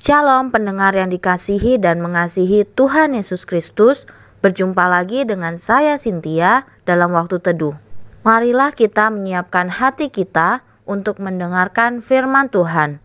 Shalom pendengar yang dikasihi dan mengasihi Tuhan Yesus Kristus. Berjumpa lagi dengan saya Cynthia dalam waktu teduh. Marilah kita menyiapkan hati kita untuk mendengarkan firman Tuhan.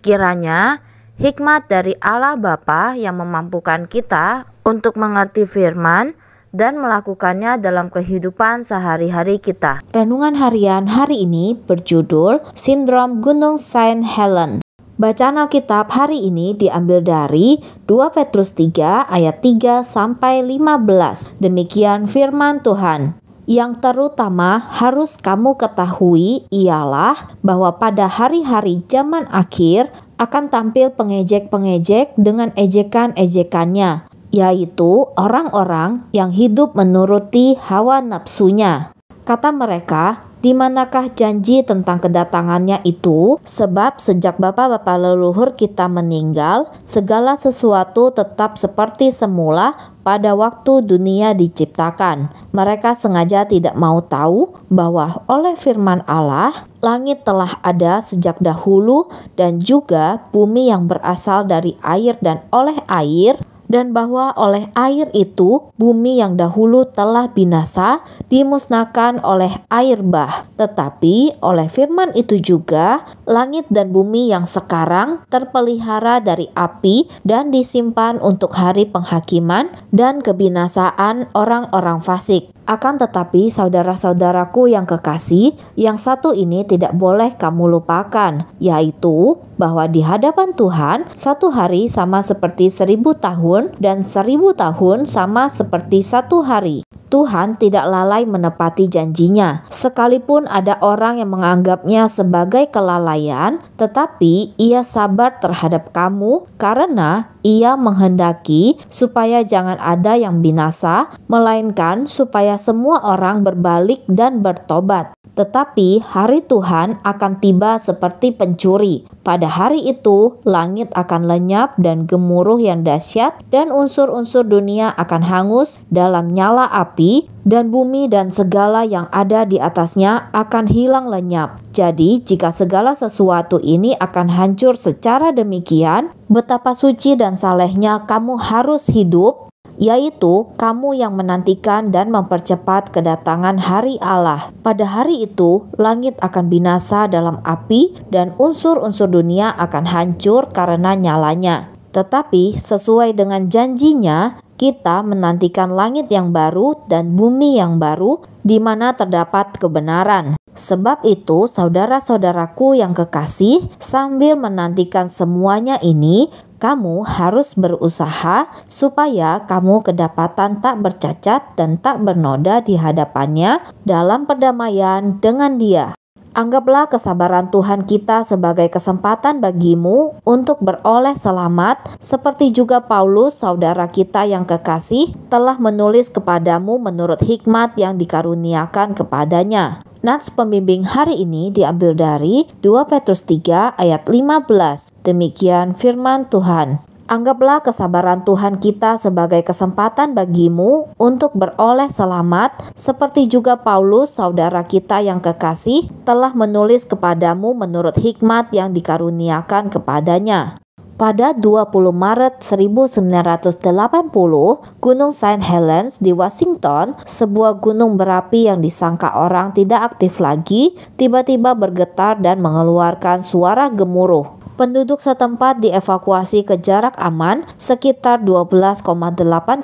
Kiranya hikmat dari Allah Bapa yang memampukan kita untuk mengerti firman dan melakukannya dalam kehidupan sehari-hari kita. Renungan harian hari ini berjudul Sindrom Gunung Saint Helen. Bacaan Alkitab hari ini diambil dari 2 Petrus 3 ayat 3 sampai 15. Demikian firman Tuhan. Yang terutama harus kamu ketahui ialah bahwa pada hari-hari zaman akhir akan tampil pengejek-pengejek dengan ejekan-ejekannya, yaitu orang-orang yang hidup menuruti hawa nafsunya. Kata mereka, di manakah janji tentang kedatangannya itu? Sebab sejak bapa-bapa leluhur kita meninggal, segala sesuatu tetap seperti semula pada waktu dunia diciptakan. Mereka sengaja tidak mau tahu bahwa oleh firman Allah, langit telah ada sejak dahulu dan juga bumi yang berasal dari air dan oleh air, dan bahwa oleh air itu bumi yang dahulu telah binasa dimusnahkan oleh air bah. Tetapi oleh firman itu juga langit dan bumi yang sekarang terpelihara dari api dan disimpan untuk hari penghakiman dan kebinasaan orang-orang fasik. Akan tetapi saudara-saudaraku yang kekasih, yang satu ini tidak boleh kamu lupakan, yaitu bahwa di hadapan Tuhan satu hari sama seperti 1000 tahun dan 1000 tahun sama seperti satu hari. Tuhan tidak lalai menepati janjinya. Sekalipun ada orang yang menganggapnya sebagai kelalaian, tetapi ia sabar terhadap kamu karena ia menghendaki supaya jangan ada yang binasa, melainkan supaya semua orang berbalik dan bertobat. Tetapi hari Tuhan akan tiba seperti pencuri. Pada hari itu, langit akan lenyap dan gemuruh yang dahsyat, dan unsur-unsur dunia akan hangus dalam nyala api, dan bumi dan segala yang ada di atasnya akan hilang lenyap. Jadi, jika segala sesuatu ini akan hancur secara demikian, betapa suci dan salehnya kamu harus hidup, yaitu kamu yang menantikan dan mempercepat kedatangan hari Allah. Pada hari itu, langit akan binasa dalam api dan unsur-unsur dunia akan hancur karena nyalanya. Tetapi sesuai dengan janjinya, kita menantikan langit yang baru dan bumi yang baru di mana terdapat kebenaran. Sebab itu, saudara-saudaraku yang kekasih, sambil menantikan semuanya ini, kamu harus berusaha supaya kamu kedapatan tak bercacat dan tak bernoda di hadapannya dalam perdamaian dengan Dia. Anggaplah kesabaran Tuhan kita sebagai kesempatan bagimu untuk beroleh selamat, seperti juga Paulus, saudara kita yang kekasih, telah menulis kepadamu menurut hikmat yang dikaruniakan kepadanya. Nats pembimbing hari ini diambil dari 2 Petrus 3 ayat 15. Demikian firman Tuhan. Anggaplah kesabaran Tuhan kita sebagai kesempatan bagimu untuk beroleh selamat, seperti juga Paulus, saudara kita yang kekasih, telah menulis kepadamu menurut hikmat yang dikaruniakan kepadanya. Pada 20 Maret 1980, Gunung Saint Helens di Washington, sebuah gunung berapi yang disangka orang tidak aktif lagi, tiba-tiba bergetar dan mengeluarkan suara gemuruh. Penduduk setempat dievakuasi ke jarak aman sekitar 12,8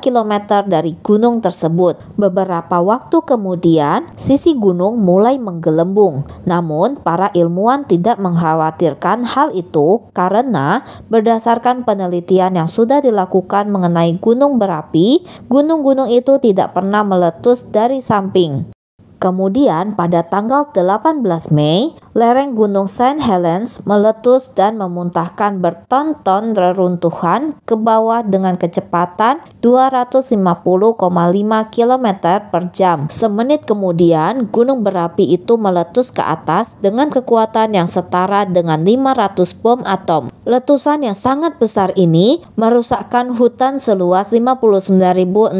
km dari gunung tersebut. Beberapa waktu kemudian, sisi gunung mulai menggelembung. Namun, para ilmuwan tidak mengkhawatirkan hal itu karena berdasarkan penelitian yang sudah dilakukan mengenai gunung berapi, gunung-gunung itu tidak pernah meletus dari samping. Kemudian pada tanggal 18 Mei, lereng Gunung Saint Helens meletus dan memuntahkan berton-ton reruntuhan ke bawah dengan kecepatan 250,5 km per jam. Semenit kemudian, gunung berapi itu meletus ke atas dengan kekuatan yang setara dengan 500 bom atom. Letusan yang sangat besar ini merusakkan hutan seluas 59.600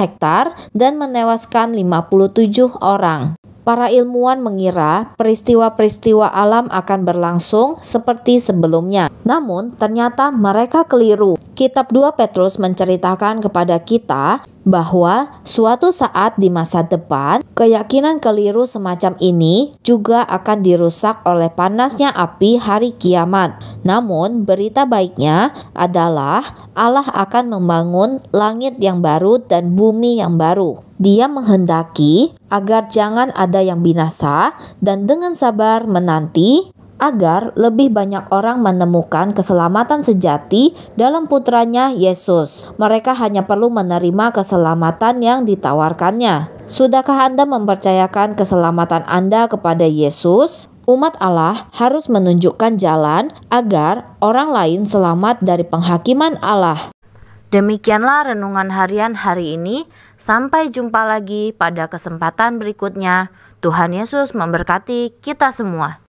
hektar dan menewaskan 57 orang. Para ilmuwan mengira peristiwa-peristiwa alam akan berlangsung seperti sebelumnya. Namun, ternyata mereka keliru. Kitab 2 Petrus menceritakan kepada kita bahwa suatu saat di masa depan, keyakinan keliru semacam ini juga akan dirusak oleh panasnya api hari kiamat. Namun, berita baiknya adalah Allah akan membangun langit yang baru dan bumi yang baru. Dia menghendaki agar jangan ada yang binasa dan dengan sabar menanti agar lebih banyak orang menemukan keselamatan sejati dalam putranya Yesus. Mereka hanya perlu menerima keselamatan yang ditawarkannya. Sudahkah Anda mempercayakan keselamatan Anda kepada Yesus? Umat Allah harus menunjukkan jalan agar orang lain selamat dari penghakiman Allah. Demikianlah renungan harian hari ini. Sampai jumpa lagi pada kesempatan berikutnya. Tuhan Yesus memberkati kita semua.